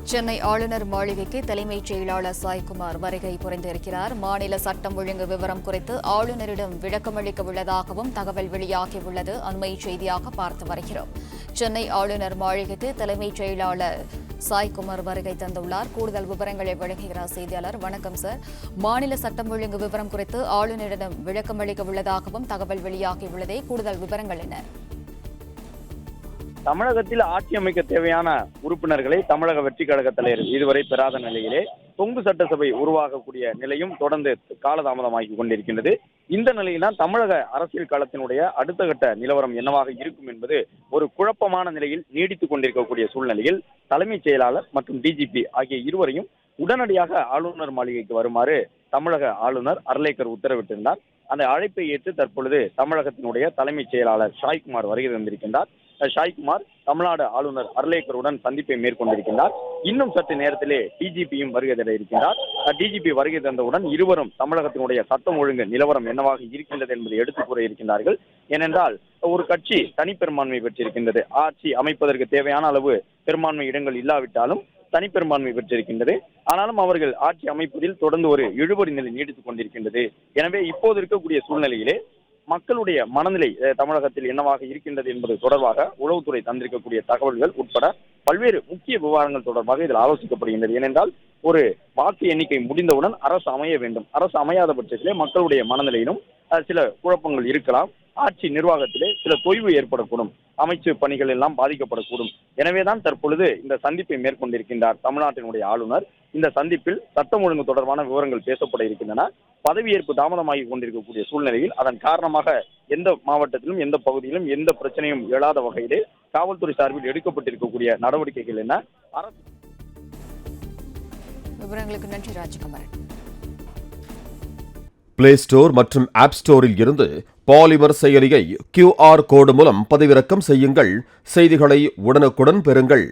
சென்னை ஆளுநர் மாளிகைக்கு தலைமைச் செயலாளர் சாய்குமார் வருகை புரிந்திருக்கிறார். மாநில சட்டம் ஒழுங்கு விவரம் குறித்து ஆளுநரிடம் விளக்கமளிக்க உள்ளதாகவும் தகவல் வெளியாகியுள்ளது. அண்மை செய்தியாக பார்த்து வருகிறோம். சென்னை ஆளுநர் மாளிகைக்கு தலைமைச் செயலாளர் சாய்குமார் வருகை தந்துள்ளார். கூடுதல் விவரங்களை வழங்குகிறார் செய்தியாளர். வணக்கம் சார். மாநில சட்டம் ஒழுங்கு விவரம் குறித்து ஆளுநரிடம் விளக்கமளிக்க உள்ளதாகவும் தகவல் வெளியாகியுள்ளதே. கூடுதல் விவரங்கள் என்ன? தமிழகத்தில் ஆட்சி அமைக்க தேவையான உறுப்பினர்களை தமிழக வெற்றி கழக தலைவர் இதுவரை பெறாத நிலையிலே தொங்கு சட்டசபை உருவாகக்கூடிய நிலையும் தொடர்ந்து காலதாமதமாகி கொண்டிருக்கின்றது. இந்த நிலையில்தான் தமிழக அரசியல் களத்தினுடைய அடுத்த கட்ட நிலவரம் என்னவாக இருக்கும் என்பது ஒரு குழப்பமான நிலையில் நீடித்துக் கொண்டிருக்கக்கூடிய சூழ்நிலையில் தலைமைச் செயலாளர் மற்றும் டிஜிபி ஆகிய இருவரையும் உடனடியாக ஆளுநர் மாளிகைக்கு வருமாறு தமிழக ஆளுநர் அர்லேக்கர் உத்தரவிட்டிருந்தார். அந்த அழைப்பை ஏற்று தற்பொழுது தமிழகத்தினுடைய தலைமைச் செயலாளர் ஷாய்குமார் வருகை தந்திருக்கின்றார். ஷாய்குமார் தமிழ்நாடு ஆளுநர் அர்லேக்கருடன் சந்திப்பை மேற்கொண்டிருக்கின்றார். இன்னும் சற்று நேரத்திலே டிஜிபியும் வருகை தர இருக்கின்றார். டிஜிபி வருகை தந்தவுடன் இருவரும் தமிழகத்தினுடைய சட்டம் ஒழுங்கு நிலவரம் என்னவாக இருக்கின்றது என்பதை எடுத்துக் கூற இருக்கின்றார்கள். ஏனென்றால் ஒரு கட்சி தனிப்பெரும்பான்மை பெற்றிருக்கின்றது. ஆட்சி அமைப்பதற்கு தேவையான அளவு பெரும்பான்மை இடங்கள் இல்லாவிட்டாலும் தனிப்பெரும்பான்மை பெற்றிருக்கின்றது. ஆனாலும் அவர்கள் ஆட்சி அமைப்பதில் தொடர்ந்து ஒரு இழுபறி நிலை நீடித்துக் கொண்டிருக்கின்றது. எனவே இப்போது இருக்கக்கூடிய சூழ்நிலையிலே மக்களுடைய மனநிலை தமிழகத்தில் என்னவாக இருக்கின்றது என்பது தொடர்பாக உளவுத்துறை தந்திருக்கக்கூடிய தகவல்கள் உட்பட பல்வேறு முக்கிய விவகாரங்கள் தொடர்பாக இதில் ஆலோசிக்கப்படுகின்றது. ஏனென்றால் ஒரு வாக்கு எண்ணிக்கை முடிந்தவுடன் அரசு அமைய வேண்டும். அரசு அமையாத பட்சத்திலே மக்களுடைய மனநிலையிலும் சில குழப்பங்கள் இருக்கலாம். ஆட்சி நிர்வாகத்திலே சில தொய்வு ஏற்படக்கூடும். அமைச்சு பணிகள் எல்லாம் பாதிக்கப்படக்கூடும். எனவேதான் தற்பொழுது இந்த சந்திப்பை மேற்கொண்டிருக்கின்றார் தமிழ்நாட்டினுடைய ஆளுநர். இந்த சந்திப்பில் சட்டம் ஒழுங்கு தொடர்பான விவரங்கள் பேசப்பட இருக்கின்றன. பதவியேற்பு தாமதமாகி கொண்டிருக்கக்கூடிய சூழ்நிலையில் அதன் காரணமாக எந்த மாவட்டத்திலும் எந்த பகுதியிலும் எந்த பிரச்சனையும் எழாத வகையிலே காவல்துறை சார்பில் எடுக்கப்பட்டிருக்கக்கூடிய நடவடிக்கைகள் என்ன? அரசு விவரங்களுக்கு நன்றி ராஜ்குமார். பிளே ஸ்டோர் மற்றும் ஆப் ஸ்டோரில் இருந்து பாலிமர் செயலியை QR கோடு மூலம் பதிவிறக்கம் செய்யுங்கள். செய்திகளை உடனுக்குடன் பெறுங்கள்.